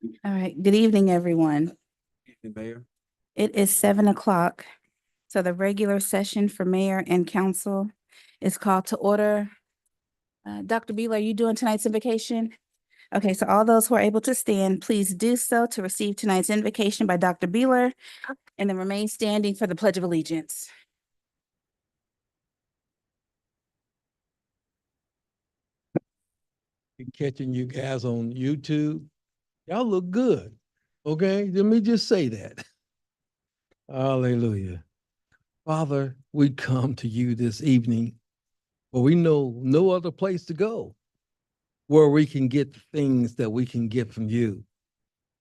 All right, good evening, everyone. Mayor. It is 7 o'clock. So the regular session for mayor and council is called to order. Dr. Beeler, are you doing tonight's invocation? Okay, so all those who are able to stand, please do so to receive tonight's invocation by Dr. Beeler and then remain standing for the Pledge of Allegiance. Catching you guys on YouTube. Y'all look good. Okay, let me just say that. Hallelujah. Father, we come to you this evening, but we know no other place to go where we can get the things that we can get from you.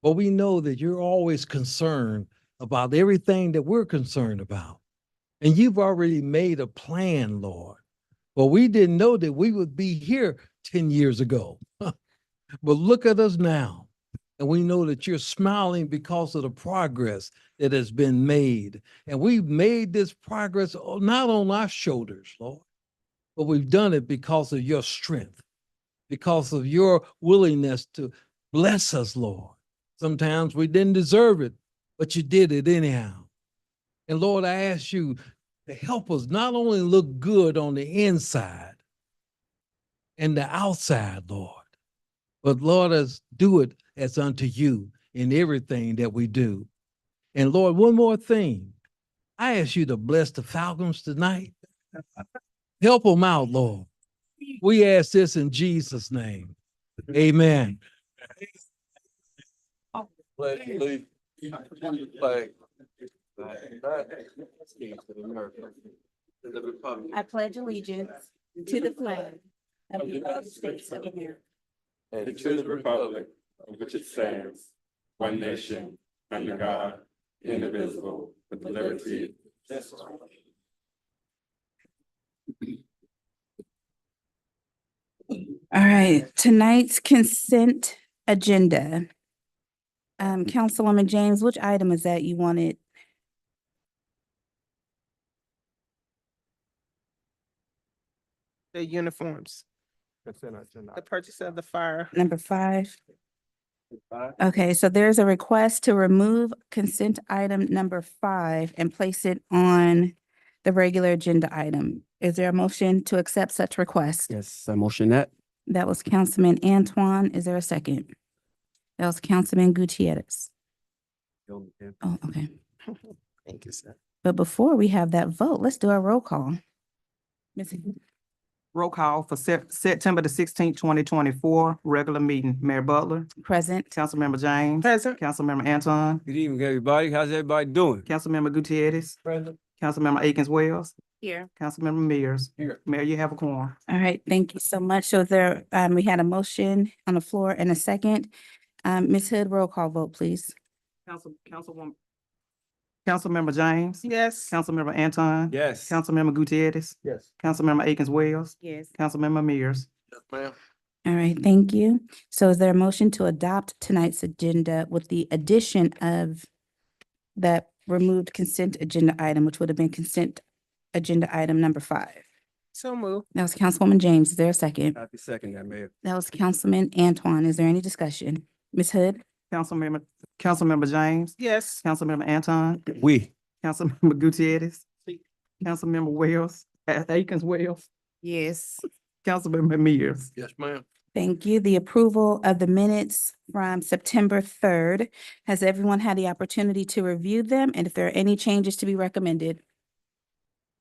But we know that you're always concerned about everything that we're concerned about. And you've already made a plan, Lord. But we didn't know that we would be here 10 years ago. But look at us now. And we know that you're smiling because of the progress that has been made. And we've made this progress not on our shoulders, Lord, but we've done it because of your strength, because of your willingness to bless us, Lord. Sometimes we didn't deserve it, but you did it anyhow. And Lord, I ask you to help us not only look good on the inside and the outside, Lord, but Lord, us do it as unto you in everything that we do. And Lord, one more thing. I ask you to bless the Falcons tonight. Help them out, Lord. We ask this in Jesus' name. Amen. I pledge allegiance to the flag of the United States of America And to the republic on which it stands, one nation, under God, indivisible, with liberty and justice. All right, tonight's consent agenda. Councilwoman James, which item is that you wanted? The uniforms, the purchase of the fire. Number 5. Okay, so there's a request to remove consent item number 5 and place it on the regular agenda item. Is there a motion to accept such request? Yes, I motion that. That was Councilman Antoine. Is there a second? That was Councilman Gutierrez. Oh, okay. Thank you, sir. But before we have that vote, let's do a roll call. Ms. Roll call for September the 16th, 2024, regular meeting. Mayor Butler, Present. Councilmember James. Present. Councilmember Anton, Good evening, everybody. How's everybody doing? Councilmember Gutierrez. Present. Councilmember Akins Wells, Here. Councilmember Mears. Here. Mayor, you have a quorum. All right, thank you so much. So there, we had a motion on the floor and a second. Ms. Hood, roll call vote, please. Councilmember James. Yes. Councilmember Anton. Yes. Councilmember Gutierrez. Yes. Councilmember Akins Wells. Yes. Councilmember Mears. Yes, ma'am. All right, thank you. So is there a motion to adopt tonight's agenda with the addition of that removed consent agenda item, which would have been consent agenda item number 5? So move. That was Councilwoman James. Is there a second? Happy second, that Mayor. That was Councilman Antoine. Is there any discussion? Ms. Hood? Councilmember James. Yes. Councilmember Anton. We. Councilmember Gutierrez. Councilmember Wells, Akins Wells. Yes. Councilmember Mears. Yes, ma'am. Thank you. The approval of the minutes from September 3rd. Has everyone had the opportunity to review them? And if there are any changes to be recommended?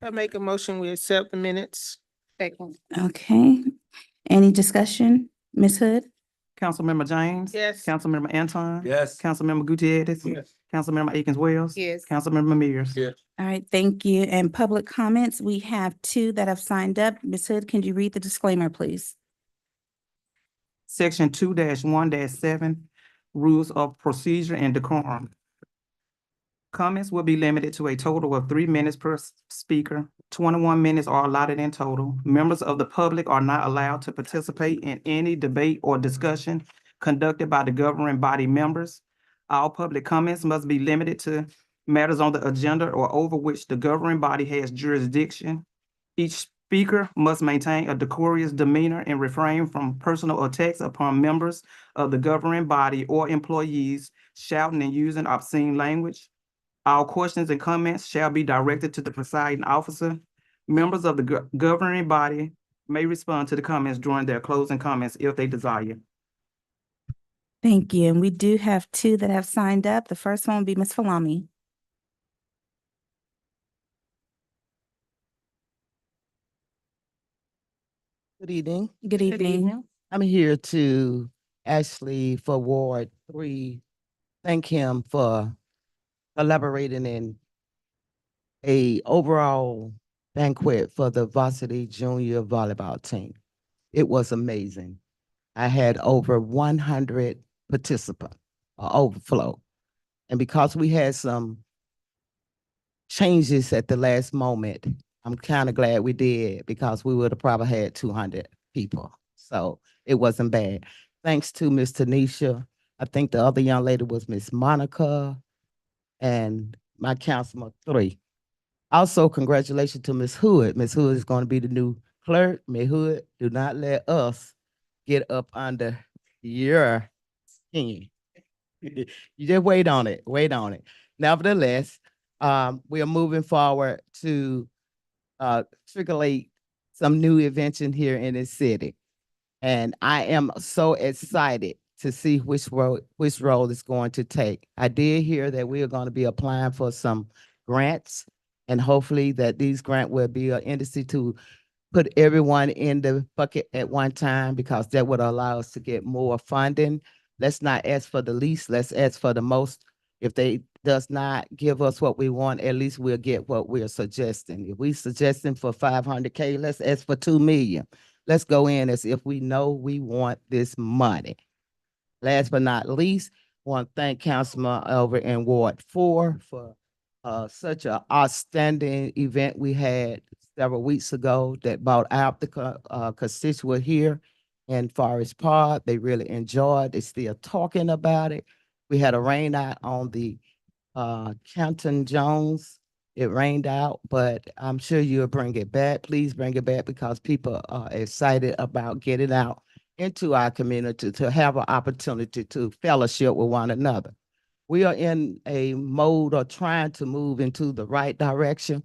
I make a motion, we accept the minutes. Okay. Any discussion? Ms. Hood? Councilmember James. Yes. Councilmember Anton. Yes. Councilmember Gutierrez. Yes. Councilmember Akins Wells. Yes. Councilmember Mears. Yes. All right, thank you. And public comments, we have 2 that have signed up. Ms. Hood, can you read the disclaimer, please? Section 2-1-7, Rules of Procedure and Decorum. Comments will be limited to a total of 3 minutes per speaker. 21 minutes are allotted in total. Members of the public are not allowed to participate in any debate or discussion conducted by the governing body members. All public comments must be limited to matters on the agenda or over which the governing body has jurisdiction. Each Speaker must maintain a decorous demeanor and refrain from personal attacks upon members of the governing body or employees, shouting and using obscene language. All questions and comments shall be directed to the presiding officer. Members of the governing body may respond to the comments during their closing comments if they desire. Thank you. And we do have two that have signed up. The first one will be Ms. Falami. Good evening. Good evening. I'm here to actually for Ward 3, thank him for collaborating in a overall banquet for the varsity junior volleyball team. It was amazing. I had over 100 participants, overflow. And because we had some changes at the last moment, I'm kind of glad we did because we would have probably had 200 people. So it wasn't bad. Thanks to Miss Tanisha. I think the other young lady was Miss Monica and my councilman 3. Also, congratulations to Miss Hood. Miss Hood is going to be the new clerk. Miss Hood, do not let us get up under your skin. You just wait on it, wait on it. Nevertheless, we are moving forward to circulate some new invention here in this city. And I am so excited to see which role it's going to take. I did hear that we are going to be applying for some grants, and hopefully that these grants will be an industry to put everyone in the bucket at one time, because that would allow us to get more funding. Let's not ask for the least, let's ask for the most. If they does not give us what we want, at least we'll get what we're suggesting. If we suggesting for 500K, let's ask for 2 million. Let's go in as if we know we want this money. Last but not least, want to thank Councilman over in Ward 4 for such an outstanding event we had several weeks ago that brought out the constituent here in Forest Park. They really enjoyed. They're still talking about it. We had a rain out on the Canton Jones. It rained out, but I'm sure you'll bring it back. Please bring it back because people are excited about getting out into our community to have an opportunity to fellowship with one another. We are in a mode of trying to move into the right direction,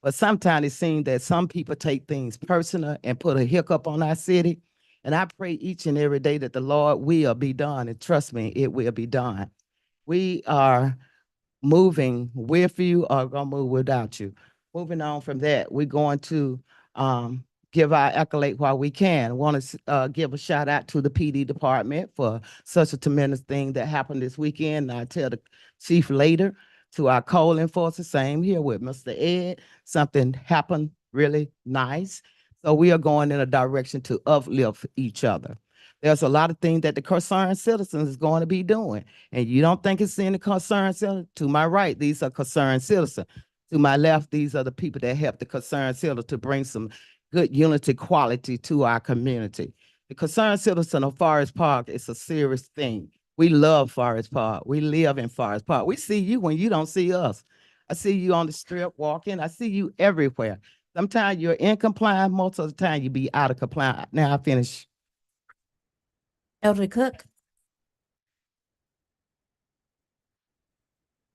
but sometimes it seems that some people take things personal and put a hiccup on our city. And I pray each and every day that the Lord will be done, and trust me, it will be done. We are moving with you or gonna move without you. Moving on from that, we're going to give our accolade while we can. Want to give a shout out to the PD department for such a tremendous thing that happened this weekend. I'll tell the chief later. To our code enforcement, same here with Mr. Ed. Something happened really nice. So we are going in a direction to uplift each other. There's a lot of things that the concerned citizens is going to be doing. And you don't think it's in the concerned citizen? To my right, these are concerned citizens. To my left, these are the people that help the concerned citizen to bring some good unity quality to our community. The concerned citizen of Forest Park is a serious thing. We love Forest Park. We live in Forest Park. We see you when you don't see us. I see you on the strip walking. I see you everywhere. Sometimes you're in compliance. Most of the time you be out of compliance. Now I finish. Elder Cook.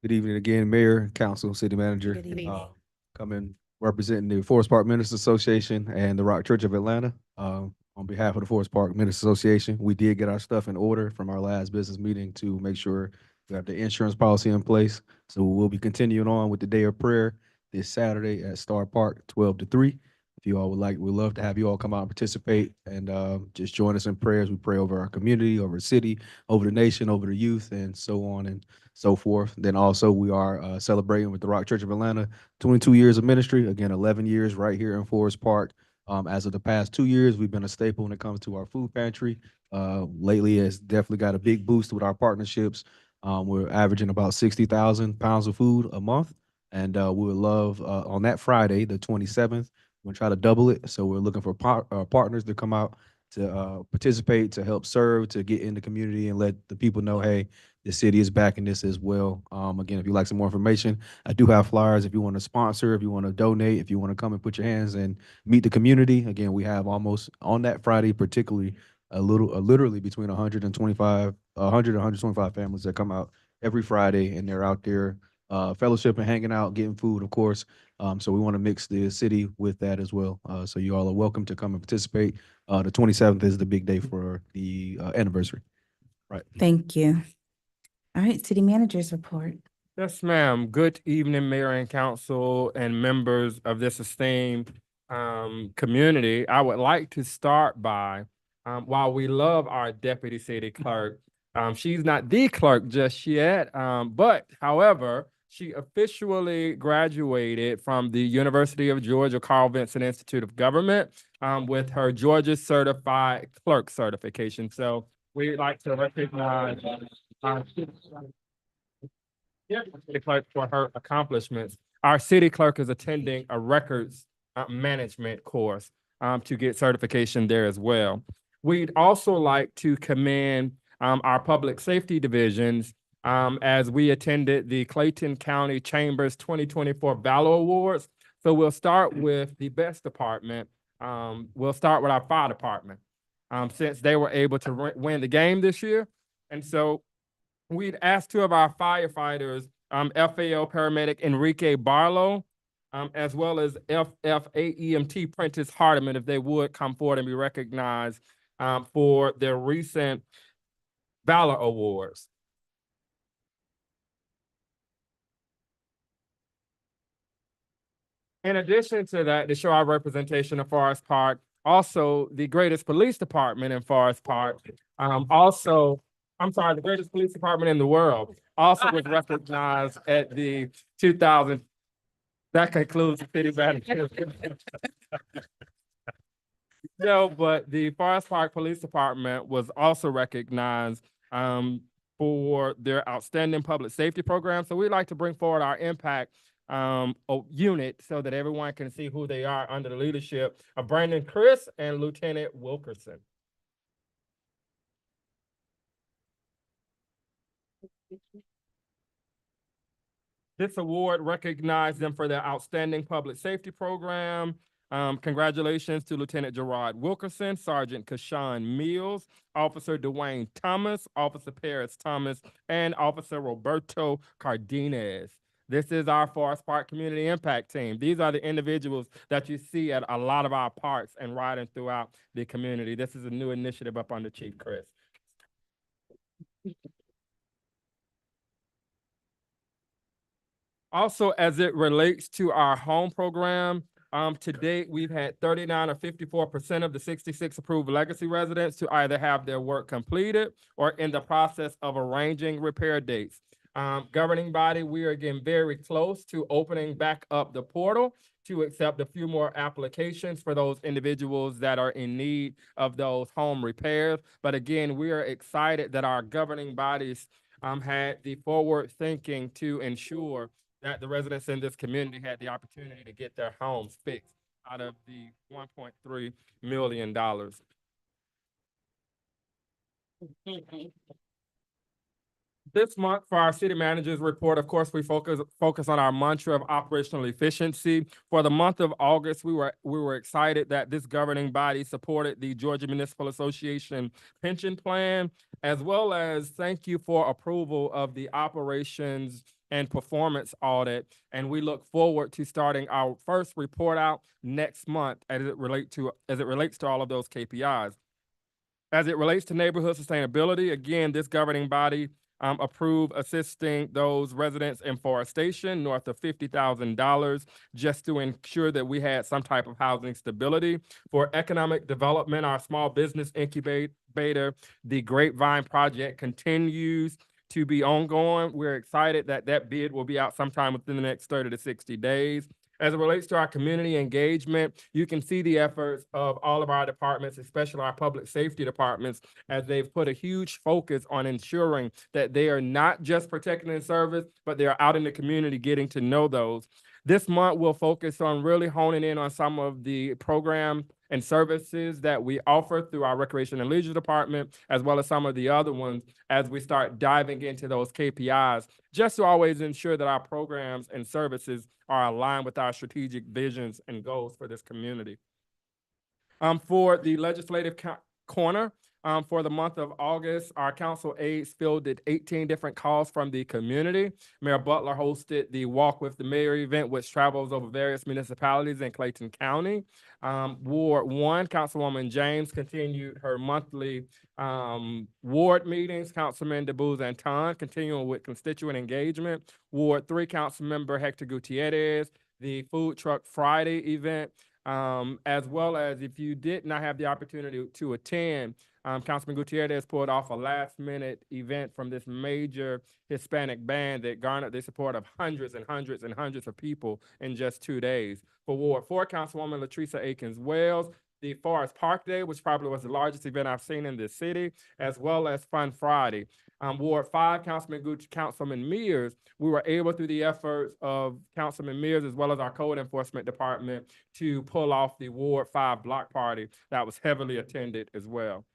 Good evening again, Mayor, Council, City Manager. Good evening. Coming representing the Forest Park Ministers Association and the Rock Church of Atlanta. On behalf of the Forest Park Ministers Association, we did get our stuff in order from our last business meeting to make sure we have the insurance policy in place. So we'll be continuing on with the day of prayer this Saturday at Star Park, 12 to 3. If you all would like, we'd love to have you all come out and participate and just join us in prayers. We pray over our community, over the city, over the nation, over the youth, and so on and so forth. Then also we are celebrating with the Rock Church of Atlanta, 22 years of ministry. Again, 11 years right here in Forest Park. As of the past 2 years, we've been a staple when it comes to our food pantry. Lately, it's definitely got a big boost with our partnerships. We're averaging about 60,000 pounds of food a month. And we would love on that Friday, the 27th, we're gonna try to double it. So we're looking for partners to come out to participate, to help serve, to get in the community and let the people know, hey, the city is backing this as well. Again, if you'd like some more information, I do have flyers if you want to sponsor, if you want to donate, if you want to come and put your hands and meet the community. Again, we have almost on that Friday, particularly literally between 125, 125 families that come out every Friday, and they're out there fellowship and hanging out, getting food, of course. So we want to mix the city with that as well. So you all are welcome to come and participate. The 27th is the big day for the anniversary. Right. Thank you. All right, city managers report. Yes, ma'am. Good evening, Mayor and Council and members of this esteemed community. I would like to start by, while we love our deputy city clerk, she's not the clerk just yet, but however, she officially graduated from the University of Georgia Carl Vinson Institute of Government with her Georgia Certified Clerk certification. So we'd like to recognize city clerk for her accomplishments. Our city clerk is attending a records management course to get certification there as well. We'd also like to commend our public safety divisions as we attended the Clayton County Chambers 2024 Valor Awards. So we'll start with the best department. We'll start with our fire department since they were able to win the game this year. And so we'd asked two of our firefighters, FAO paramedic Enrique Barlow, as well as FFA EMT Prentice Hardiman, if they would come forward and be recognized for their recent Valor Awards. In addition to that, to show our representation of Forest Park, also the greatest police department in Forest Park, the greatest police department in the world, also was recognized at the 2000. That concludes the city manager. No, but the Forest Park Police Department was also recognized for their outstanding public safety program. So we'd like to bring forward our impact unit so that everyone can see who they are under the leadership of Brandon Chris and Lieutenant Wilkerson. This award recognized them for their outstanding public safety program. Congratulations to Lieutenant Gerard Wilkerson, Sergeant Kashawn Mills, Officer Dwayne Thomas, Officer Paris Thomas, and Officer Roberto Cardenas. This is our Forest Park Community Impact Team. These are the individuals that you see at a lot of our parks and riding throughout the community. This is a new initiative up under Chief Chris. Also, as it relates to our home program, to date, we've had 39 or 54% of the 66 approved legacy residents to either have their work completed or in the process of arranging repair dates. Governing body, we are getting very close to opening back up the portal to accept a few more applications for those individuals that are in need of those home repairs. But again, we are excited that our governing bodies had the forward thinking to ensure that the residents in this community had the opportunity to get their homes fixed out of the $1.3 million. This month for our city managers report, of course, we focus on our mantra of operational efficiency. For the month of August, we were excited that this governing body supported the Georgia Municipal Association pension plan, as well as thank you for approval of the operations and performance audit. And we look forward to starting our first report out next month as it relates to all of those KPIs. As it relates to neighborhood sustainability, again, this governing body approved assisting those residents in forestation north of $50,000 just to ensure that we had some type of housing stability. For economic development, our small business incubator, the Grapevine Project, continues to be ongoing. We're excited that that bid will be out sometime within the next 30 to 60 days. As it relates to our community engagement, you can see the efforts of all of our departments, especially our public safety departments, as they've put a huge focus on ensuring that they are not just protecting and service, but they are out in the community getting to know those. This month, we'll focus on really honing in on some of the program and services that we offer through our Recreation and Leisure Department, as well as some of the other ones as we start diving into those KPIs, just to always ensure that our programs and services are aligned with our strategic visions and goals for this community. For the legislative corner, for the month of August, our council aides fielded 18 different calls from the community. Mayor Butler hosted the Walk with the Mayor event, which travels over various municipalities in Clayton County. Ward 1, Councilwoman James continued her monthly ward meetings. Councilman DeBooz Anton continuing with constituent engagement. Ward 3, Councilmember Hector Gutierrez, the Food Truck Friday event. As well as if you did not have the opportunity to attend, Councilman Gutierrez pulled off a last-minute event from this major Hispanic band that garnered the support of hundreds and hundreds and hundreds of people in just 2 days. For Ward 4, Councilwoman Latresa Akins-Wells, the Forest Park Day, which probably was the largest event I've seen in this city, as well as Fun Friday. Ward 5, Councilman Mears, we were able, through the efforts of Councilman Mears as well as our code enforcement department, to pull off the Ward 5 block party that was heavily attended as well.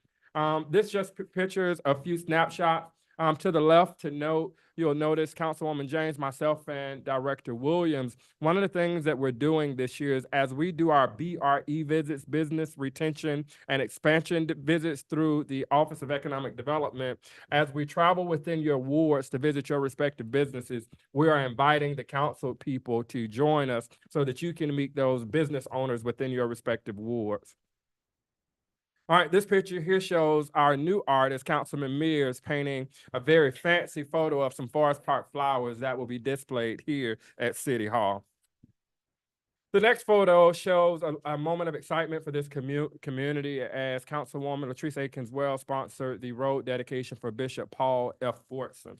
This just pictures a few snapshots. To the left, to note, you'll notice Councilwoman James, myself, and Director Williams. One of the things that we're doing this year is as we do our BRE visits, business retention and expansion visits through the Office of Economic Development, as we travel within your wards to visit your respective businesses, we are inviting the council people to join us so that you can meet those business owners within your respective wards. All right, this picture here shows our new artist, Councilman Mears, painting a very fancy photo of some Forest Park flowers that will be displayed here at City Hall. The next photo shows a moment of excitement for this community as Councilwoman Latresa Akins-Wells sponsored the road dedication for Bishop Paul F. Fortson.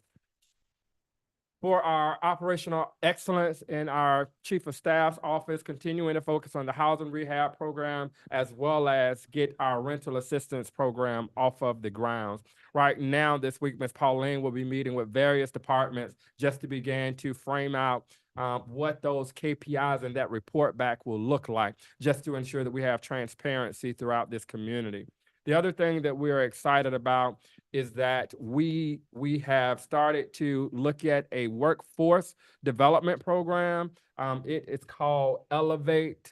For our operational excellence in our Chief of Staff's office, continuing to focus on the housing rehab program, as well as get our rental assistance program off of the grounds. Right now, this week, Ms. Pauline will be meeting with various departments just to begin to frame out what those KPIs and that report back will look like, just to ensure that we have transparency throughout this community. The other thing that we are excited about is that we have started to look at a workforce development program. It is called Elevate.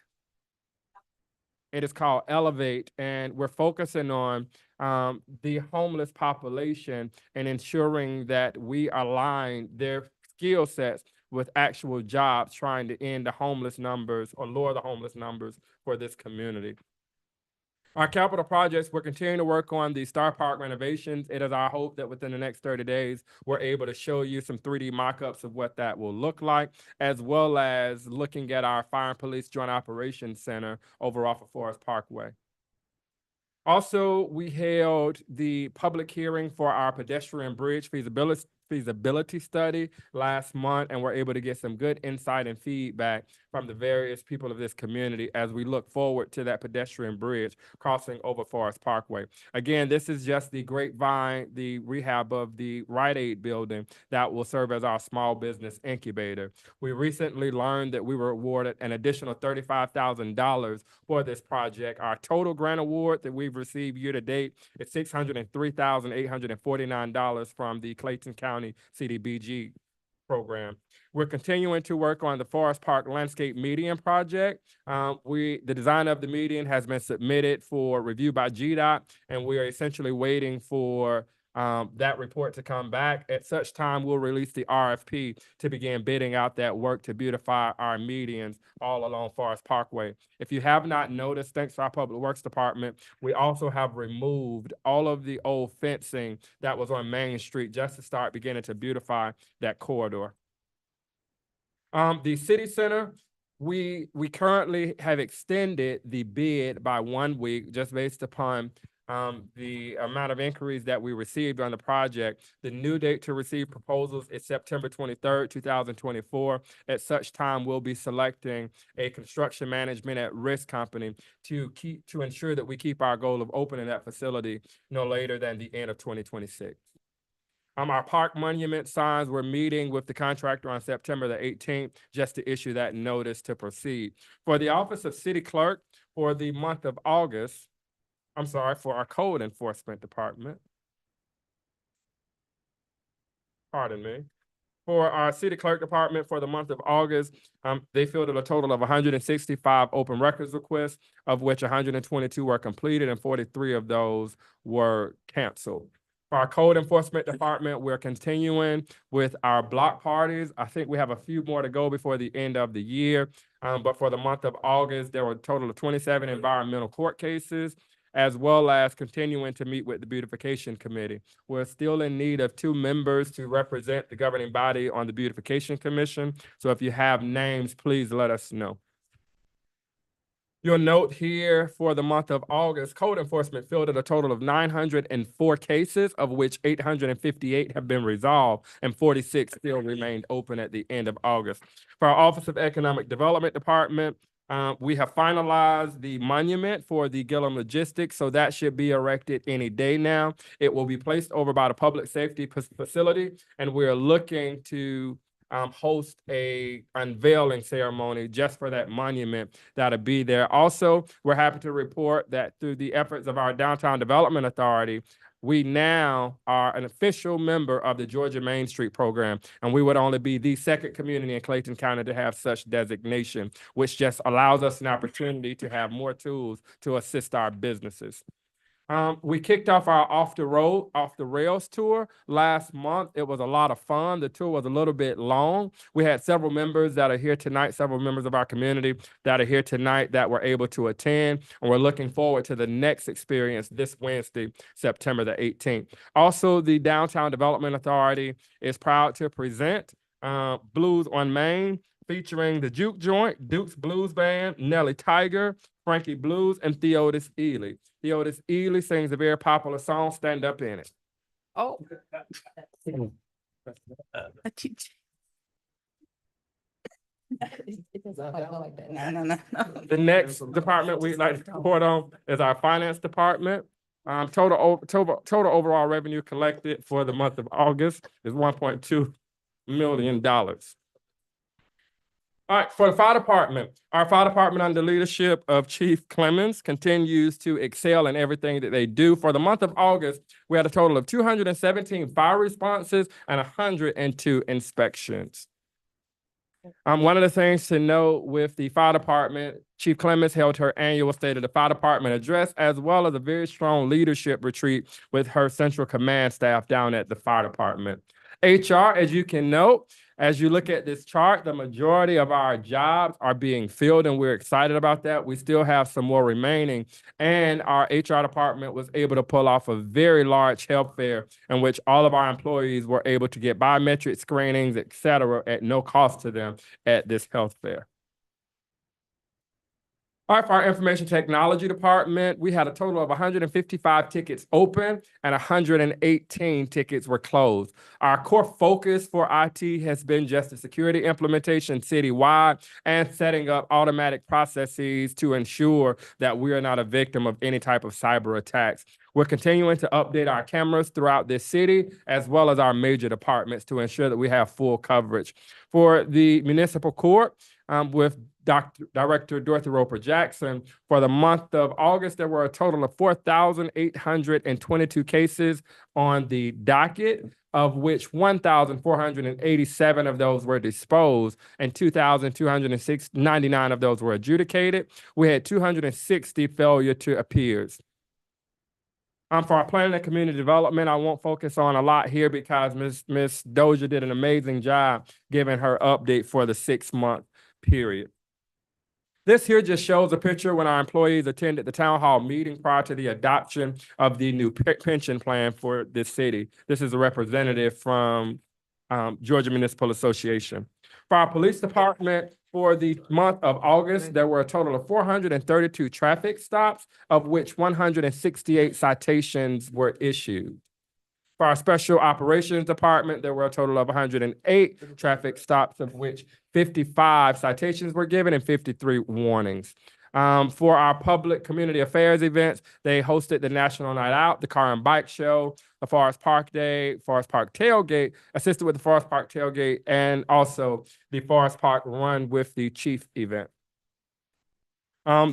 It is called Elevate, and we're focusing on the homeless population and ensuring that we align their skill sets with actual jobs, trying to end the homeless numbers or lower the homeless numbers for this community. Our capital projects, we're continuing to work on the Star Park renovations. It is our hope that within the next 30 days, we're able to show you some 3D mock-ups of what that will look like, as well as looking at our Fire and Police Joint Operations Center over off of Forest Parkway. Also, we held the public hearing for our pedestrian bridge feasibility study last month, and we're able to get some good insight and feedback from the various people of this community as we look forward to that pedestrian bridge crossing over Forest Parkway. Again, this is just the grapevine, the rehab of the Rite Aid building that will serve as our small business incubator. We recently learned that we were awarded an additional $35,000 for this project. Our total grant award that we've received year to date is $603,849 from the Clayton County CDBG program. We're continuing to work on the Forest Park Landscape Median project. The design of the median has been submitted for review by GDOT, and we are essentially waiting for that report to come back. At such time, we'll release the RFP to begin bidding out that work to beautify our medians all along Forest Parkway. If you have not noticed, thanks to our Public Works Department, we also have removed all of the old fencing that was on Main Street just to start beginning to beautify that corridor. The City Center, we currently have extended the bid by 1 week just based upon the amount of inquiries that we received on the project. The new date to receive proposals is September 23rd, 2024. At such time, we'll be selecting a construction management at risk company to ensure that we keep our goal of opening that facility no later than the end of 2026. Our park monument signs, we're meeting with the contractor on September the 18th just to issue that notice to proceed. For the Office of City Clerk, for the month of August, for our Code Enforcement Department. Pardon me. For our City Clerk Department for the month of August, they fielded a total of 165 open records requests, of which 122 were completed and 43 of those were canceled. For our Code Enforcement Department, we're continuing with our block parties. I think we have a few more to go before the end of the year. But for the month of August, there were a total of 27 environmental court cases, as well as continuing to meet with the Beautification Committee. We're still in need of 2 members to represent the governing body on the Beautification Commission. So if you have names, please let us know. You'll note here for the month of August, Code Enforcement fielded a total of 904 cases, of which 858 have been resolved and 46 still remained open at the end of August. For our Office of Economic Development Department, we have finalized the monument for the Gillum Logistics, so that should be erected any day now. It will be placed over by the public safety facility, and we're looking to host a unveiling ceremony just for that monument that'll be there. Also, we're happy to report that through the efforts of our Downtown Development Authority, we now are an official member of the Georgia Main Street program, and we would only be the second community in Clayton County to have such designation, which just allows us an opportunity to have more tools to assist our businesses. We kicked off our Off the Rails tour last month. It was a lot of fun. The tour was a little bit long. We had several members that are here tonight, several members of our community that are here tonight that were able to attend. And we're looking forward to the next experience this Wednesday, September the 18th. Also, the Downtown Development Authority is proud to present Blues on Main, featuring the Juke Joint, Duke's Blues Band, Nelly Tiger, Frankie Blues, and Theotis Ely. Theotis Ely sings a very popular song, Stand Up In It. Oh. No. The next department we'd like to report on is our Finance Department. Total overall revenue collected for the month of August is $1.2 million. All right, for the fire department, our fire department under leadership of Chief Clemens continues to excel in everything that they do. For the month of August, we had a total of 217 fire responses and 102 inspections. One of the things to note with the fire department, Chief Clemens held her annual State of the Fire Department address, as well as a very strong leadership retreat with her central command staff down at the fire department. HR, as you can note, as you look at this chart, the majority of our jobs are being filled, and we're excited about that. We still have some more remaining, and our HR department was able to pull off a very large health fair in which all of our employees were able to get biometric screenings, et cetera, at no cost to them at this health fair. All right, for our information technology department, we had a total of 155 tickets open and 118 tickets were closed. Our core focus for IT has been just the security implementation citywide and setting up automatic processes to ensure that we are not a victim of any type of cyber attacks. We're continuing to update our cameras throughout this city, as well as our major departments, to ensure that we have full coverage. For the municipal court, with Director Dorothy Roper Jackson, for the month of August, there were a total of 4,822 cases on the docket, of which 1,487 of those were disposed and 2,299 of those were adjudicated. We had 260 failure to appears. For our planning and community development, I won't focus on a lot here because Ms. Dozier did an amazing job giving her update for the 6-month period. This here just shows a picture when our employees attended the town hall meeting prior to the adoption of the new pension plan for this city. This is a representative from Georgia Municipal Association. For our police department, for the month of August, there were a total of 432 traffic stops, of which 168 citations were issued. For our special operations department, there were a total of 108 traffic stops, of which 55 citations were given and 53 warnings. For our public community affairs events, they hosted the National Night Out, the Car and Bike Show, the Forest Park Day, Forest Park Tailgate, assisted with the Forest Park Tailgate, and also the Forest Park Run with the Chief event.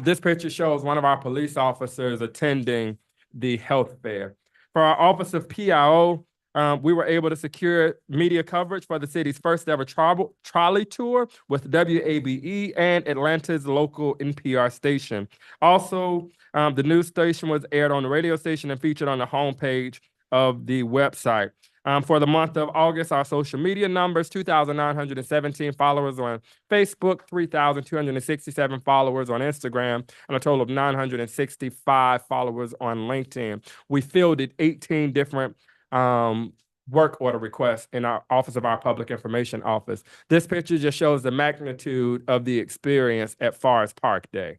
This picture shows one of our police officers attending the health fair. For our Office of PIO, we were able to secure media coverage for the city's first ever trolley tour with WABE and Atlanta's local NPR station. Also, the news station was aired on the radio station and featured on the homepage of the website. For the month of August, our social media numbers, 2,917 followers on Facebook, 3,267 followers on Instagram, and a total of 965 followers on LinkedIn. We fielded 18 different work order requests in our office of our public information office. This picture just shows the magnitude of the experience at Forest Park Day.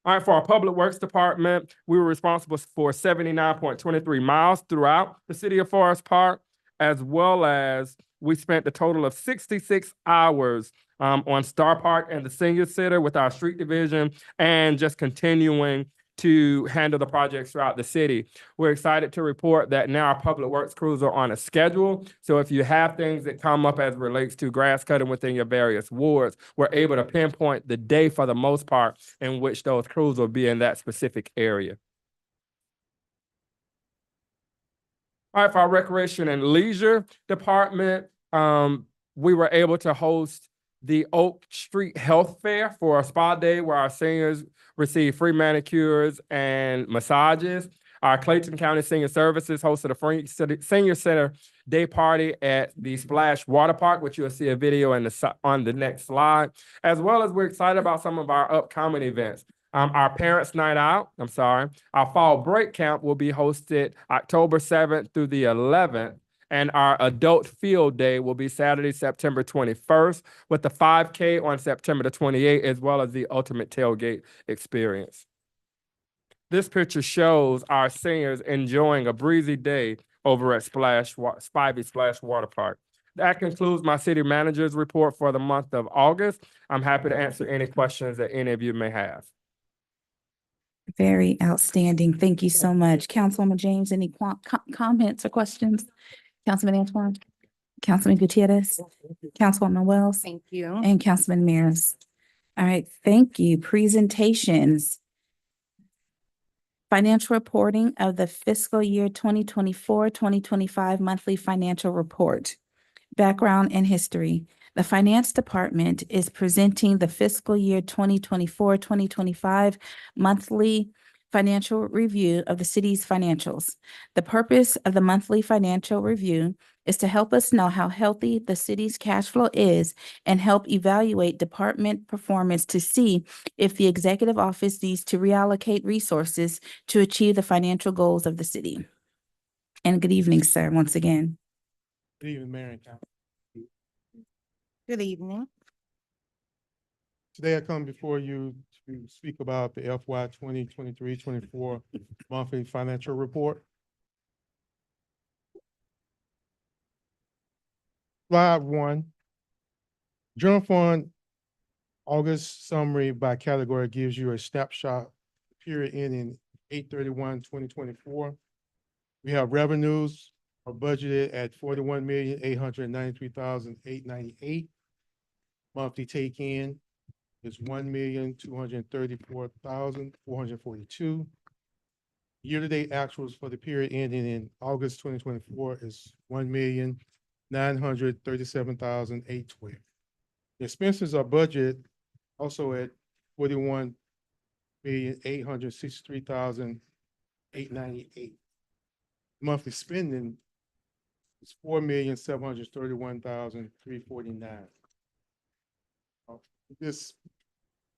All right, for our Public Works Department, we were responsible for 79.23 miles throughout the city of Forest Park, as well as we spent a total of 66 hours on Star Park and the Senior Center with our street division, and just continuing to handle the projects throughout the city. We're excited to report that now our public works crews are on a schedule. So if you have things that come up as relates to grass cutting within your various wards, we're able to pinpoint the day for the most part in which those crews will be in that specific area. All right, for our Recreation and Leisure Department, we were able to host the Oak Street Health Fair for a spa day where our seniors receive free manicures and massages. Our Clayton County Senior Services hosted a free senior center day party at the Splash Water Park, which you'll see a video on the next slide, as well as we're excited about some of our upcoming events. Our Parents Night Out, our Fall Break Camp will be hosted October 7th through the 11th. And our Adult Field Day will be Saturday, September 21st, with the 5K on September the 28th, as well as the Ultimate Tailgate Experience. This picture shows our seniors enjoying a breezy day over at Spivey Splash Water Park. That concludes my city manager's report for the month of August. I'm happy to answer any questions that any of you may have. Very outstanding. Thank you so much. Councilwoman James, any comments or questions? Councilman Antoine? Councilman Gutierrez? Councilwoman Wells? Thank you. And Councilman Mears. All right, thank you. Presentations. Financial reporting of the fiscal year 2024-2025 monthly financial report. Background and history. The Finance Department is presenting the fiscal year 2024-2025 monthly financial review of the city's financials. The purpose of the monthly financial review is to help us know how healthy the city's cash flow is and help evaluate department performance to see if the executive office needs to reallocate resources to achieve the financial goals of the city. And good evening, sir, once again. Good evening, Mayor and Council. Good evening. Today I come before you to speak about the FY 2023-24 monthly financial report. Slide 1. General Fund August summary by category gives you a snapshot period ending 8/31/2024. We have revenues are budgeted at 41,893,898. Monthly take-in is 1,234,442. Year-to-date actuals for the period ending in August 2024 is 1,937,812. The expenses are budgeted also at 41,863,898. Monthly spending is 4,731,349. This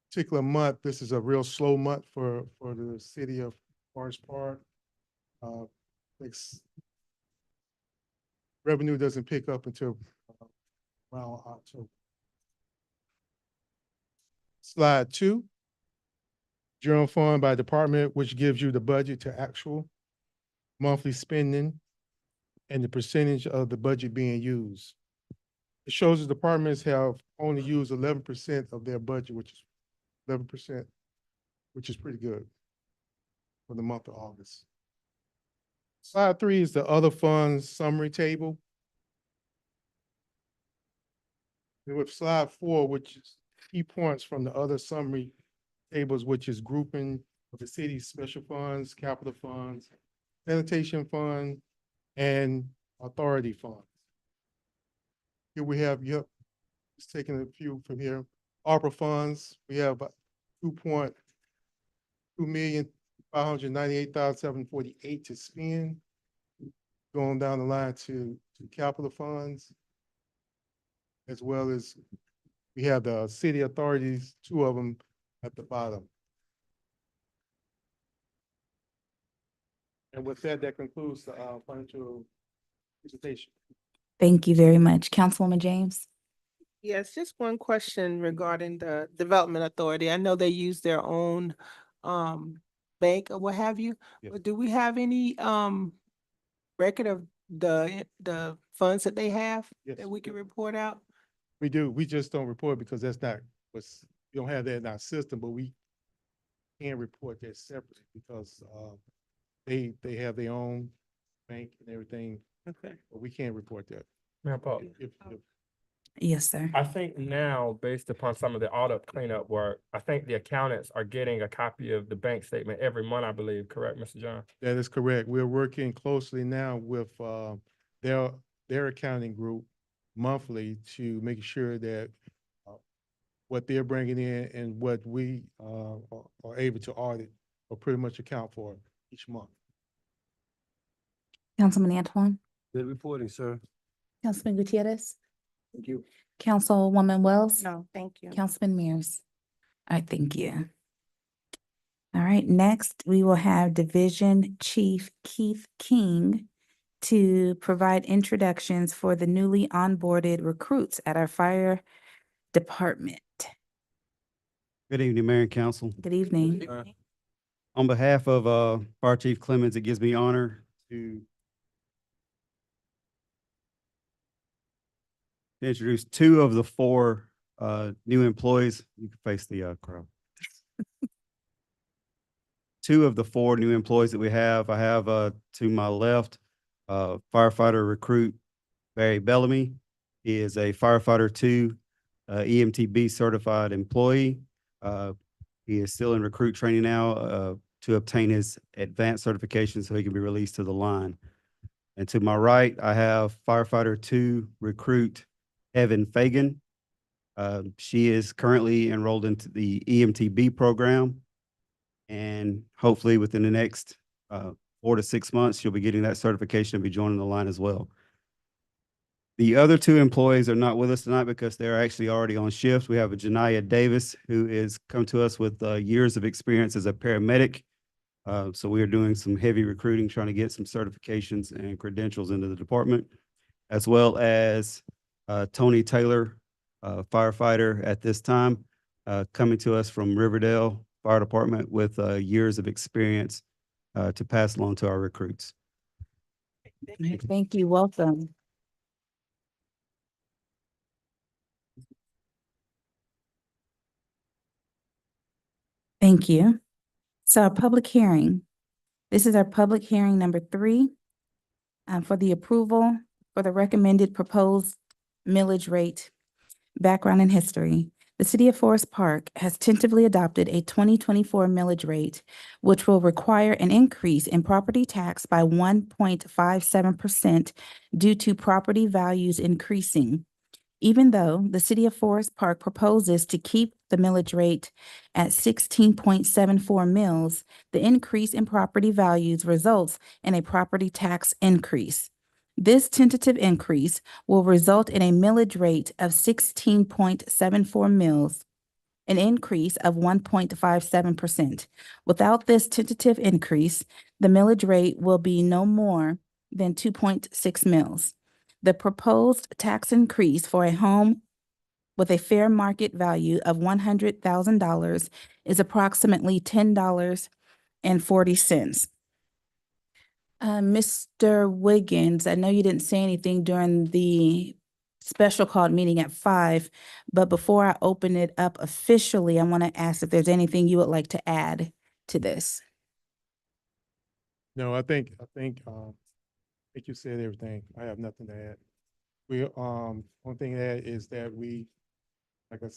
particular month, this is a real slow month for the city of Forest Park. Revenue doesn't pick up until around October. Slide 2. General fund by department, which gives you the budget to actual monthly spending and the percentage of the budget being used. It shows the departments have only used 11% of their budget, which is 11%, which is pretty good for the month of August. Slide 3 is the other funds summary table. And with slide 4, which is key points from the other summary tables, which is grouping of the city's special funds, capital funds, sanitation fund, and authority funds. Here we have, yep, just taking a few from here. ARPA funds, we have about 2,598,748 to spend. Going down the line to capital funds, as well as we have the city authorities, 2 of them at the bottom. And with that, that concludes the financial presentation. Thank you very much. Councilwoman James? Yes, just one question regarding the Development Authority. I know they use their own bank or what have you. Yes. But do we have any record of the funds that they have Yes. that we can report out? We do, we just don't report because that's not what's, we don't have that in our system, but we can report that separately because they have their own bank and everything, Okay. but we can't report that. Mayor Paul, If- Yes, sir. I think now, based upon some of the audit cleanup work, I think the accountants are getting a copy of the bank statement every month, I believe, correct, Mr. John? That is correct. We're working closely now with their accounting group monthly to make sure that what they're bringing in and what we are able to audit or pretty much account for each month. Councilman Antoine? Good reporting, sir. Councilman Gutierrez? Thank you. Councilwoman Wells? No, thank you. Councilman Mears? All right, thank you. All right, next, we will have Division Chief Keith King to provide introductions for the newly onboarded recruits at our fire department. Good evening, Mayor and Council. Good evening. On behalf of Fire Chief Clemens, it gives me honor to introduce 2 of the 4 new employees. You can face the crowd. 2 of the 4 new employees that we have. I have to my left firefighter recruit Barry Bellamy. He is a firefighter 2 EMTB certified employee. He is still in recruit training now to obtain his advanced certification so he can be released to the line. And to my right, I have firefighter 2 recruit Evan Fagan. She is currently enrolled into the EMTB program. And hopefully within the next 4 to 6 months, she'll be getting that certification and be joining the line as well. The other 2 employees are not with us tonight because they're actually already on shift. We have a Janiyah Davis who is come to us with years of experience as a paramedic. So we are doing some heavy recruiting, trying to get some certifications and credentials into the department, as well as Tony Taylor, firefighter at this time, coming to us from Riverdale Fire Department with years of experience to pass along to our recruits. Thank you. Welcome. Thank you. So our public hearing. This is our public hearing number 3 for the approval for the recommended proposed millage rate. Background and history. The City of Forest Park has tentatively adopted a 2024 millage rate, which will require an increase in property tax by 1.57% due to property values increasing. Even though the City of Forest Park proposes to keep the millage rate at 16.74 mills, the increase in property values results in a property tax increase. This tentative increase will result in a millage rate of 16.74 mills, an increase of 1.57%. Without this tentative increase, the millage rate will be no more than 2.6 mills. The proposed tax increase for a home with a fair market value of $100,000 is approximately $10.40. Mr. Wiggins, I know you didn't say anything during the special called meeting at 5. But before I open it up officially, I want to ask if there's anything you would like to add to this. No, I think you said everything. I have nothing to add. One thing to add is that we, like I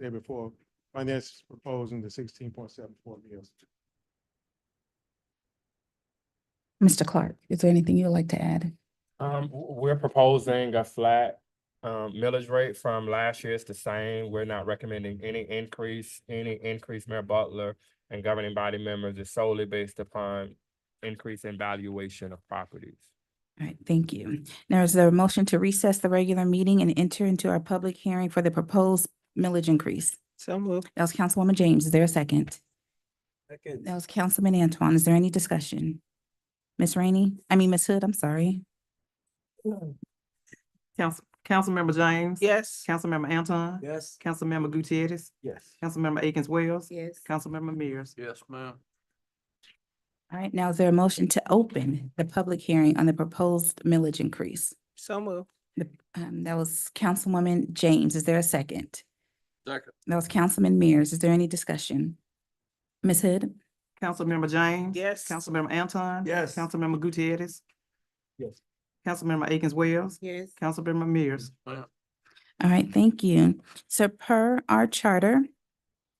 said before, finance is proposing the 16.74 mils. Mr. Clark, is there anything you would like to add? We're proposing a flat millage rate from last year. It's the same. We're not recommending any increase. Any increase, Mayor Butler and governing body members, is solely based upon increase in valuation of properties. All right, thank you. Now, is there a motion to recess the regular meeting and enter into our public hearing for the proposed millage increase? So moved. That was Councilwoman James. Is there a second? Second. That was Councilman Antoine. Is there any discussion? Ms. Ms. Hood, I'm sorry. Councilmember James. Yes. Councilmember Anton. Yes. Councilmember Gutierrez. Yes. Councilmember Akins Wells. Yes. Councilmember Mears. Yes, ma'am. All right, now is there a motion to open the public hearing on the proposed millage increase? So moved. That was Councilwoman James. Is there a second? Second. That was Councilman Mears. Is there any discussion? Ms. Hood? Councilmember James. Yes. Councilmember Anton. Yes. Councilmember Gutierrez. Yes. Councilmember Akins Wells. Yes. Councilmember Mears. All right, thank you. So per our charter,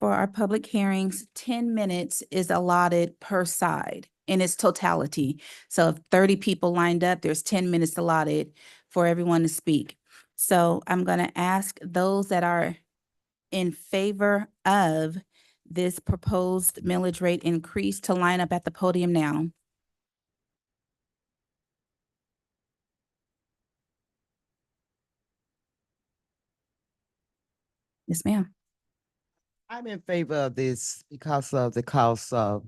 for our public hearings, 10 minutes is allotted per side in its totality. So if 30 people lined up, there's 10 minutes allotted for everyone to speak. So I'm going to ask those that are in favor of this proposed millage rate increase to line up at the podium now. Yes, ma'am. I'm in favor of this because of the cost of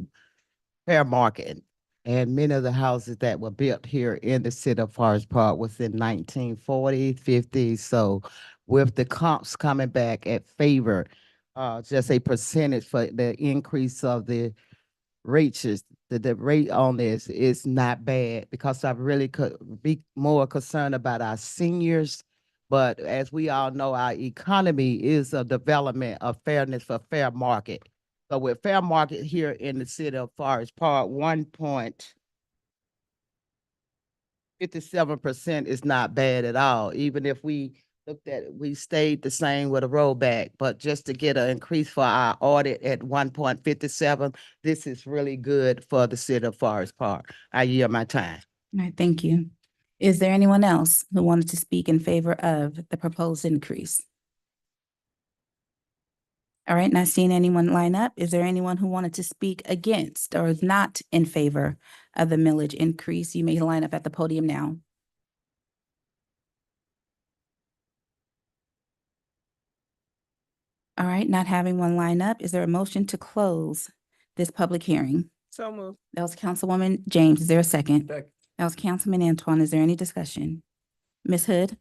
fair market. And many of the houses that were built here in the city of Forest Park was in 1940s, 50s. So with the comps coming back at favor, just a percentage for the increase of the rates, the rate on this is not bad because I really could be more concerned about our seniors. But as we all know, our economy is a development of fairness for fair market. So with fair market here in the city of Forest Park, 1.57% is not bad at all. Even if we looked at it, we stayed the same with a rollback, but just to get an increase for our audit at 1.57, this is really good for the city of Forest Park. I yield my time. All right, thank you. Is there anyone else who wanted to speak in favor of the proposed increase? All right, not seeing anyone line up. Is there anyone who wanted to speak against or is not in favor of the millage increase? You may line up at the podium now. All right, not having one line up, is there a motion to close this public hearing? So moved. That was Councilwoman James. Is there a second? Second. That was Councilman Antoine. Is there any discussion? Ms. Hood?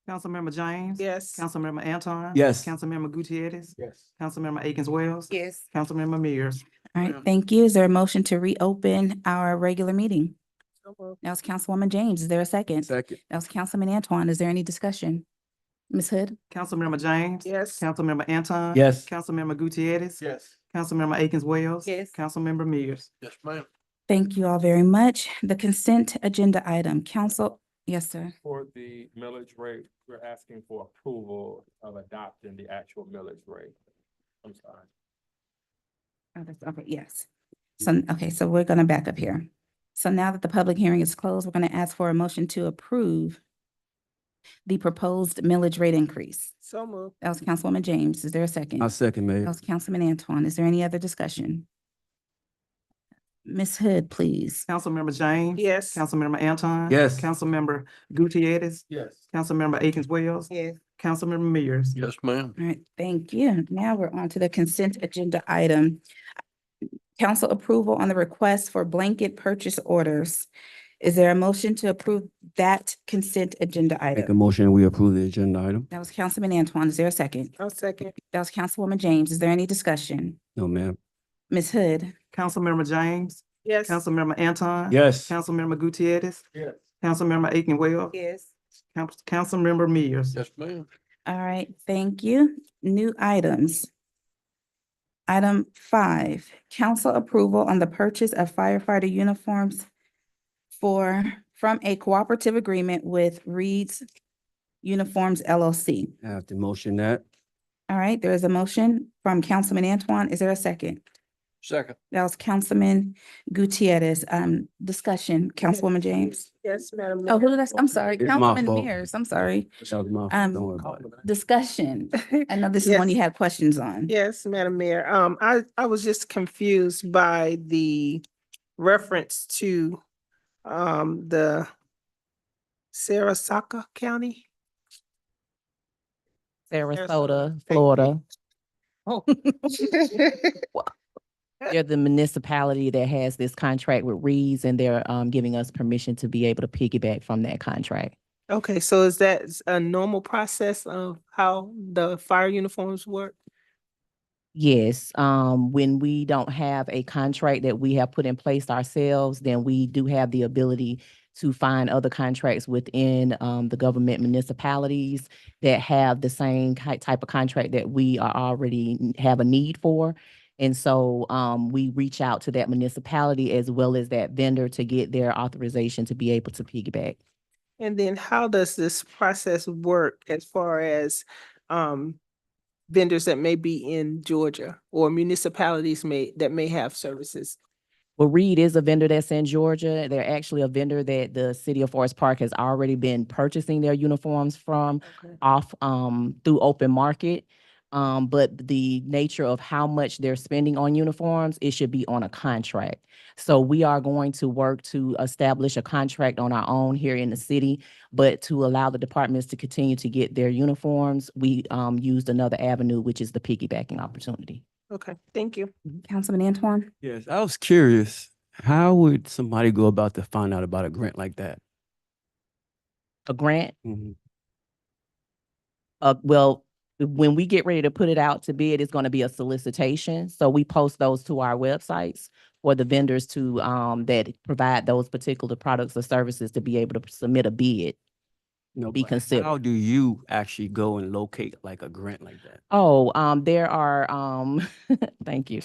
Councilmember James. Yes. Councilmember Anton. Yes. Councilmember Gutierrez. Yes. Councilmember Akins Wells. Yes. Councilmember Mears. All right, Yeah. thank you. Is there a motion to reopen our regular meeting? So moved. That was Councilwoman James. Is there a second? Second. That was Councilman Antoine. Is there any discussion? Ms. Hood? Councilmember James. Yes. Councilmember Anton. Yes. Councilmember Gutierrez. Yes. Councilmember Akins Wells. Yes. Councilmember Mears. Yes, ma'am. Thank you all very much. The consent agenda item, council, yes, sir. For the millage rate, we're asking for approval of adopting the actual millage rate. I'm sorry. Oh, okay, yes. So, okay, so we're gonna back up here. So now that the public hearing is closed, we're gonna ask for a motion to approve the proposed millage rate increase. So moved. That was Councilwoman James. Is there a second? I second, That Mayor. was Councilman Antoine. Is there any other discussion? Ms. Hood, please. Councilmember James. Yes. Councilmember Anton. Yes. Councilmember Gutierrez. Yes. Councilmember Akins Wells. Yes. Councilmember Mears. Yes, ma'am. All right, thank you. Now we're on to the consent agenda item. Council approval on the request for blanket purchase orders. Is there a motion to approve that consent agenda Make a item? motion, we approve the agenda item. That was Councilman Antoine. Is there a second? I'll second. That was Councilwoman James. Is there any discussion? No, ma'am. Ms. Hood? Councilmember James. Yes. Councilmember Anton. Yes. Councilmember Gutierrez. Yes. Councilmember Akins Wells. Yes. Councilmember Mears. Yes, ma'am. All right, thank you. New items. Item 5, council approval on the purchase of firefighter uniforms from a cooperative agreement with Reed's Uniforms LLC. I have to motion that. All right, there is a motion from Councilman Antoine. Is there a second? Second. That was Councilman Gutierrez. Discussion, Councilwoman James. Yes, Madam Oh, who Mayor. did I'm sorry, It's my Councilman fault. Mears. I'm sorry. That was my, Um, don't worry about it. Discussion. I know this is one you Yes. had questions on. Yes, Madam Mayor. I was just confused by the reference to the Sarasota County. Sarasota, Florida. Oh. They're the municipality that has this contract with Reed's, and they're giving us permission to be able to piggyback from that contract. Okay, so is that a normal process of how the fire uniforms work? Yes, when we don't have a contract that we have put in place ourselves, then we do have the ability to find other contracts within the government municipalities that have the same type of contract that we are already have a need for. And so we reach out to that municipality as well as that vendor to get their authorization to be able to piggyback. And then how does this process work as far as vendors that may be in Georgia or municipalities that may have services? Well, Reed is a vendor that's in Georgia. They're actually a vendor that the city of Forest Park has already been purchasing their uniforms from off through open market. But the nature of how much they're spending on uniforms, it should be on a contract. So we are going to work to establish a contract on our own here in the city, but to allow the departments to continue to get their uniforms, we used another avenue, which is the piggybacking opportunity. Okay, thank you. Councilman Antoine? Yes, I was curious, how would somebody go about to find out about a grant like that? A grant? Mhm. Well, when we get ready to put it out to bid, it's going to be a solicitation. So we post those to our websites for the vendors to that provide those particular products or services to be able to submit a bid. No, Be but considered. how do you actually go and locate like a grant like that? Oh, there are thank you.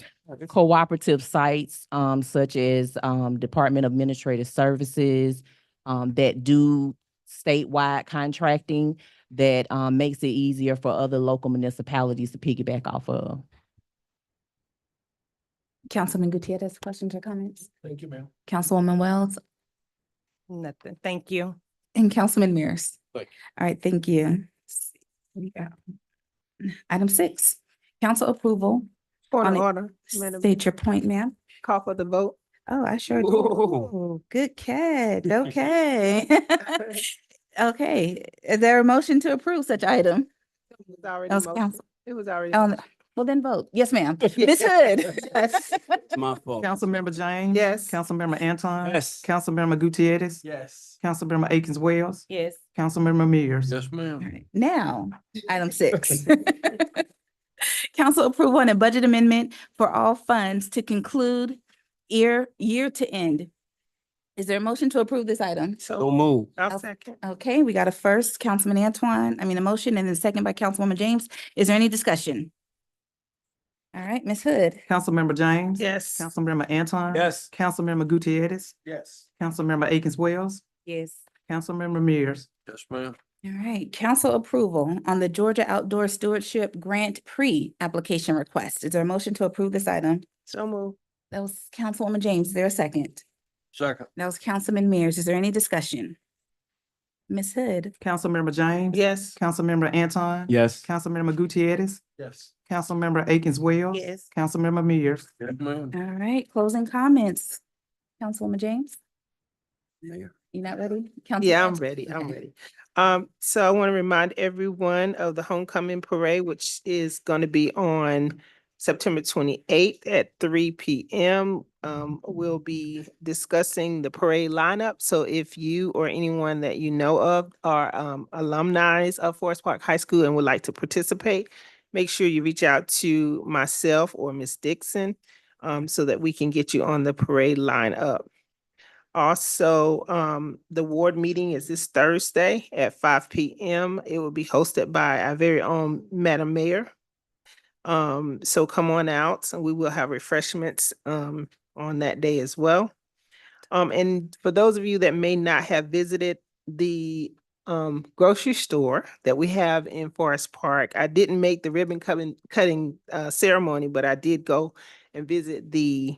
Cooperative sites such as Department of Administrative Services that do statewide contracting that makes it easier for other local municipalities to piggyback off of. Councilman Gutierrez, questions or comments? Thank you, ma'am. Councilwoman Wells Nothing, thank you. and Councilman Mears. Thank All right, thank you. What do you got? Item 6, council approval. Point On of it. order, Madam, State your point, ma'am. call for the vote. Oh, I sure Whoa. do. Good catch. Okay. Okay, is there a motion to approve such item? It was already That was motioned. council. It was already. Oh, motioned. well then vote. Yes, ma'am. Ms. Hood. Yes. It's my fault. Councilmember James. Yes. Councilmember Anton. Yes. Councilmember Gutierrez. Yes. Councilmember Akins Wells. Yes. Councilmember Mears. Yes, All ma'am. right, now, item 6. Council approval on a budget amendment for all funds to conclude year to end. Is there a motion to approve this item? Don't move. I'll second. Okay, we got a first, Councilman Antoine, a motion, and then second by Councilwoman James. Is there any discussion? All right, Ms. Hood. Councilmember James. Yes. Councilmember Anton. Yes. Councilmember Gutierrez. Yes. Councilmember Akins Wells. Yes. Councilmember Mears. Yes, ma'am. All right, council approval on the Georgia Outdoor Stewardship Grant Pre-application request. Is there a motion to approve this item? So move. That was Councilwoman James. Is there a second? Second. That was Councilman Mears. Is there any discussion? Ms. Hood. Councilmember James. Yes. Councilmember Anton. Yes. Councilmember Gutierrez. Yes. Councilmember Akins Wells. Yes. Councilmember Mears. Yes, ma'am. All right, closing comments. Councilwoman James, Mayor. you not ready? Yeah, Councilman I'm Antoine? ready. I'm Okay. ready. So I want to remind everyone of the homecoming parade, which is going to be on September 28th at 3 p.m. We'll be discussing the parade lineup. So if you or anyone that you know of are alumni of Forest Park High School and would like to participate, make sure you reach out to myself or Ms. Dixon so that we can get you on the parade lineup. Also, the ward meeting is this Thursday at 5 p.m. It will be hosted by our very own Madam Mayor. So come on out and we will have refreshments on that day as well. And for those of you that may not have visited the grocery store that we have in Forest Park, I didn't make the ribbon cutting ceremony, but I did go and visit the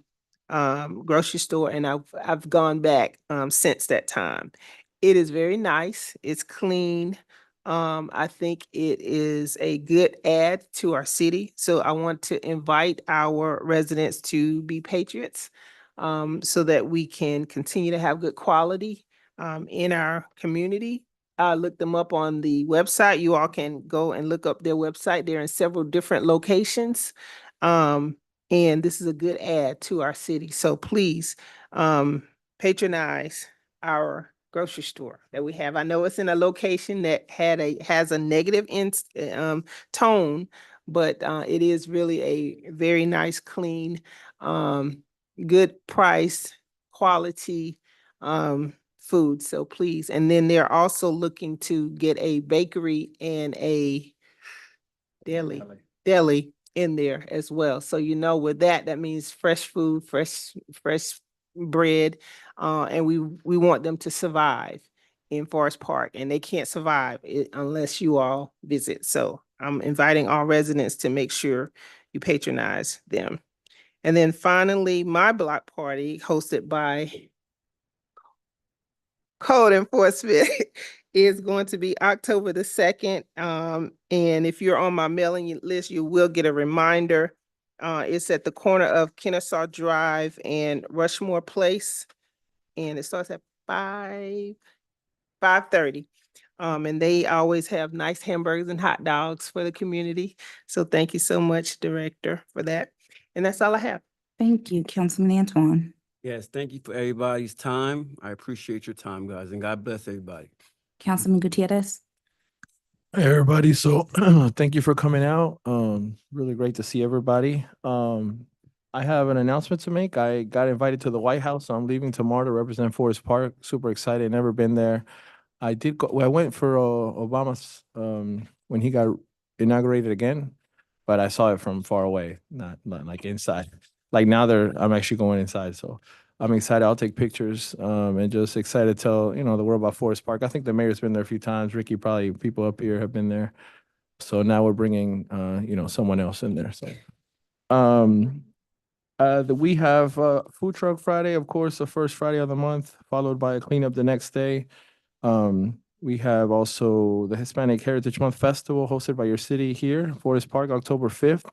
grocery store, and I've gone back since that time. It is very nice. It's clean. I think it is a good add to our city. So I want to invite our residents to be patriots, so that we can continue to have good quality in our community. I looked them up on the website. You all can go and look up their website. They're in several different locations. And this is a good add to our city. So please patronize our grocery store that we have. I know it's in a location that has a negative tone, but it is really a very nice, clean, good price, quality food. So please. And then they're also looking to get a bakery and a deli in there as well. So with that means fresh food, fresh bread, and we want them to survive in Forest Park, and they can't survive unless you all visit. So I'm inviting all residents to make sure you patronize them. And then finally, my block party hosted by Code Enforcement is going to be October the 2nd. And if you're on my mailing list, you will get a reminder. It's at the corner of Kennesaw Drive and Rushmore Place. And it starts at 5:30. And they always have nice hamburgers and hot dogs for the community. So thank you so much, Director, for that. And that's all I have. Thank you, Councilman Antoine. Yes, thank you for everybody's time. I appreciate your time, guys, and God bless everybody. Councilman Gutierrez. Hey, everybody. So thank you for coming out. Really great to see everybody. I have an announcement to make. I got invited to the White House. So I'm leaving tomorrow to represent Forest Park. Super excited. Never been there. I went for Obama's when he got inaugurated again, but I saw it from far away, not like inside. Like now I'm actually going inside. So I'm excited. I'll take pictures and just excited to tell, the world about Forest Park. I think the mayor's been there a few times. Ricky, probably people up here have been there. So now we're bringing, someone else in there. So we have Food Truck Friday, of course, the first Friday of the month, followed by a cleanup the next day. We have also the Hispanic Heritage Month Festival hosted by your city here, Forest Park, October 5th.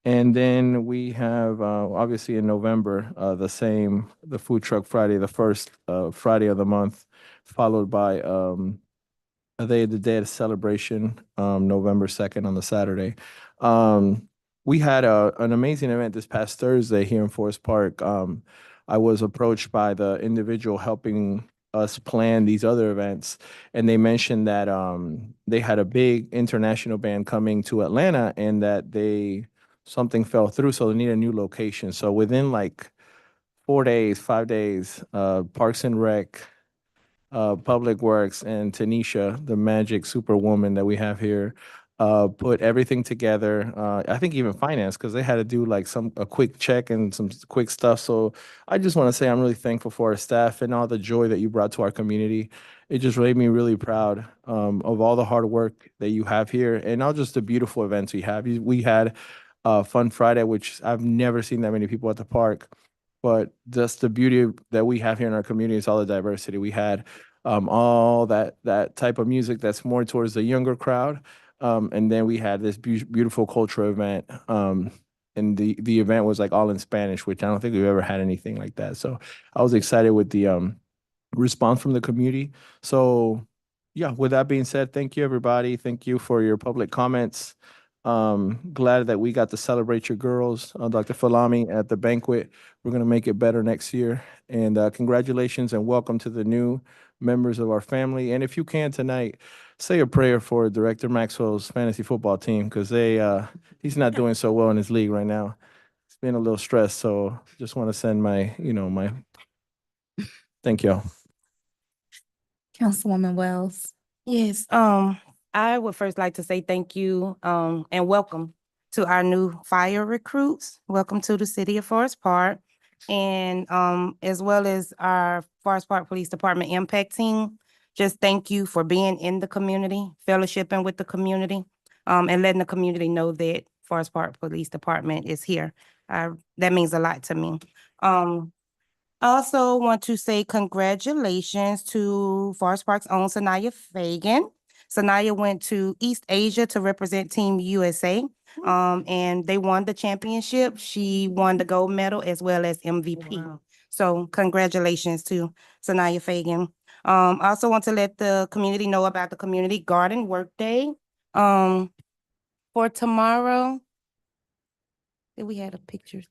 And then we have, obviously in November, the Food Truck Friday, the first Friday of the month, followed by a Day of the Dead celebration, November 2nd on the Saturday. We had an amazing event this past Thursday here in Forest Park. I was approached by the individual helping us plan these other events, and they mentioned that they had a big international band coming to Atlanta and that something fell through, so they need a new location. So within like 5 days, Parks and Rec, Public Works, and Tanisha, the magic superwoman that we have here, put everything together. I think even finance, because they had to do like a quick check and some quick stuff. So I just want to say I'm really thankful for our staff and all the joy that you brought to our community. It just made me really proud of all the hard work that you have here and all just the beautiful events we have. We had Fun Friday, which I've never seen that many people at the park, but just the beauty that we have here in our community is all the diversity. We had all that type of music that's more towards the younger crowd. And then we had this beautiful cultural event. And the event was like all in Spanish, which I don't think we've ever had anything like that. So I was excited with the response from the community. So yeah, with that being said, thank you, everybody. Thank you for your public comments. Glad that we got to celebrate your girls, Dr. Falami, at the banquet. We're going to make it better next year. And congratulations and welcome to the new members of our family. And if you can tonight, say a prayer for Director Maxwell's fantasy football team, because he's not doing so well in his league right now. It's been a little stressed. So just want to send my Thank you. Councilwoman Wells. Yes, I would first like to say thank you, and welcome to our new fire recruits. Welcome to the city of Forest Park. And, as well as our Forest Park Police Department Impact Team. Just thank you for being in the community, fellowshipping with the community, and letting the community know that Forest Park Police Department is here. That means a lot to me. I also want to say congratulations to Forest Park's own Sanaya Fagan. Sanaya went to East Asia to represent Team USA, and they won the championship. She won the gold medal as well as MVP. Wow. So congratulations to Sanaya Fagan. I also want to let the community know about the Community Garden Workday. For tomorrow, did we have a picture?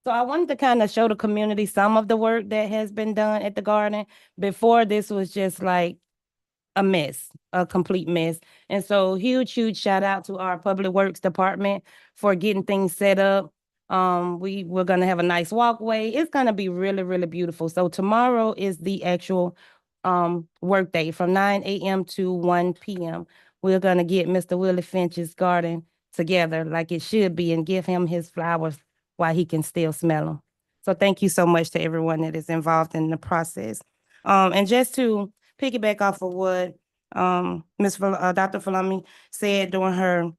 So I wanted to kind of show the community some of the work that has been done at the garden. Before, this was just like a mess, a complete mess. And so huge shout out to our Public Works Department for getting things set up. We're gonna have a nice walkway. It's gonna be really beautiful. So tomorrow is the actual work day from 9 a.m. to 1 p.m. We're gonna get Mr. Willie Finch's garden together like it should be and give him his flowers while he can still smell them. So thank you so much to everyone that is involved in the process. And just to piggyback off of what Dr. Falami said during her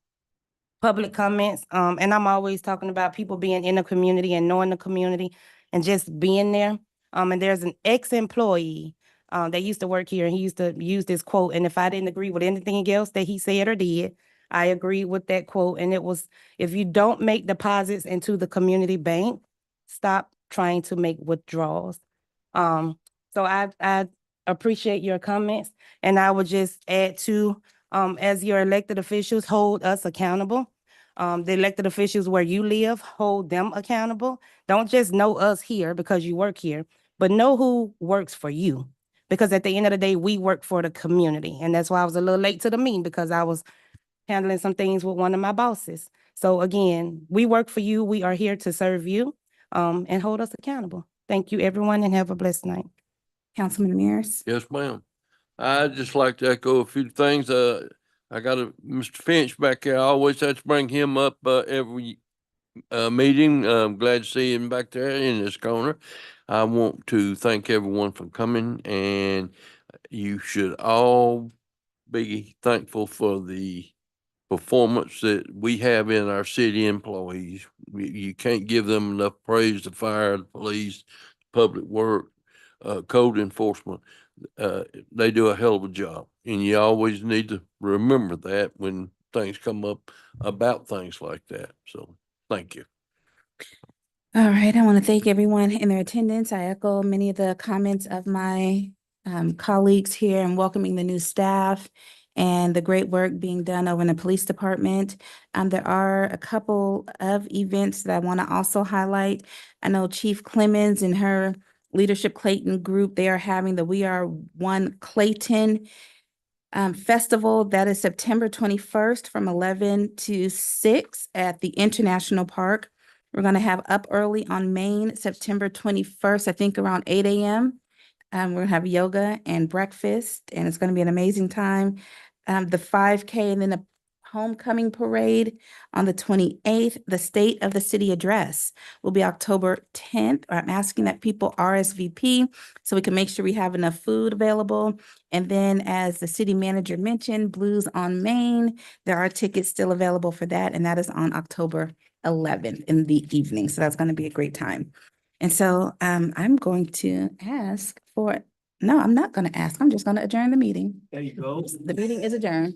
public comments, and I'm always talking about people being in the community and knowing the community and just being there. And there's an ex-employee that used to work here, and he used to use this quote, and if I didn't agree with anything else that he said or did, I agreed with that quote, and it was, if you don't make deposits into the community bank, stop trying to make withdrawals. So I appreciate your comments, and I would just add to, as your elected officials, hold us accountable. The elected officials where you live, hold them accountable. Don't just know us here because you work here, but know who works for you. Because at the end of the day, we work for the community, and that's why I was a little late to the meeting because I was handling some things with one of my bosses. So again, we work for you. We are here to serve you, and hold us accountable. Thank you, everyone, and have a blessed night. Councilman Mears. Yes, ma'am. I'd just like to echo a few things. I got Mr. Finch back here. I always have to bring him up every meeting. I'm glad to see him back there in this corner. I want to thank everyone for coming, and you should all be thankful for the performance that we have in our city employees. You can't give them enough praise. The fire, the police, public work, code enforcement. They do a hell of a job, and you always need to remember that when things come up about things like that. So thank you. All right, I want to thank everyone in their attendance. I echo many of the comments of my colleagues here in welcoming the new staff and the great work being done over in the police department. There are a couple of events that I want to also highlight. I know Chief Clemens and her Leadership Clayton group, they are having the We Are One Clayton Festival. That is September 21st from 11 to 6 at the International Park. We're going to have Up Early on Main, September 21st, I think around 8 a.m. We're going to have yoga and breakfast, and it's going to be an amazing time. The 5K and then the homecoming parade on the 28th. The State of the City address will be October 10th. I'm asking that people RSVP so we can make sure we have enough food available. And then, as the city manager mentioned, Blues on Main, there are tickets still available for that, and that is on October 11th in the evening. So that's going to be a great time. And so I'm going to ask for, no, I'm not going to ask. I'm just going to adjourn the meeting. There you go. The meeting is adjourned.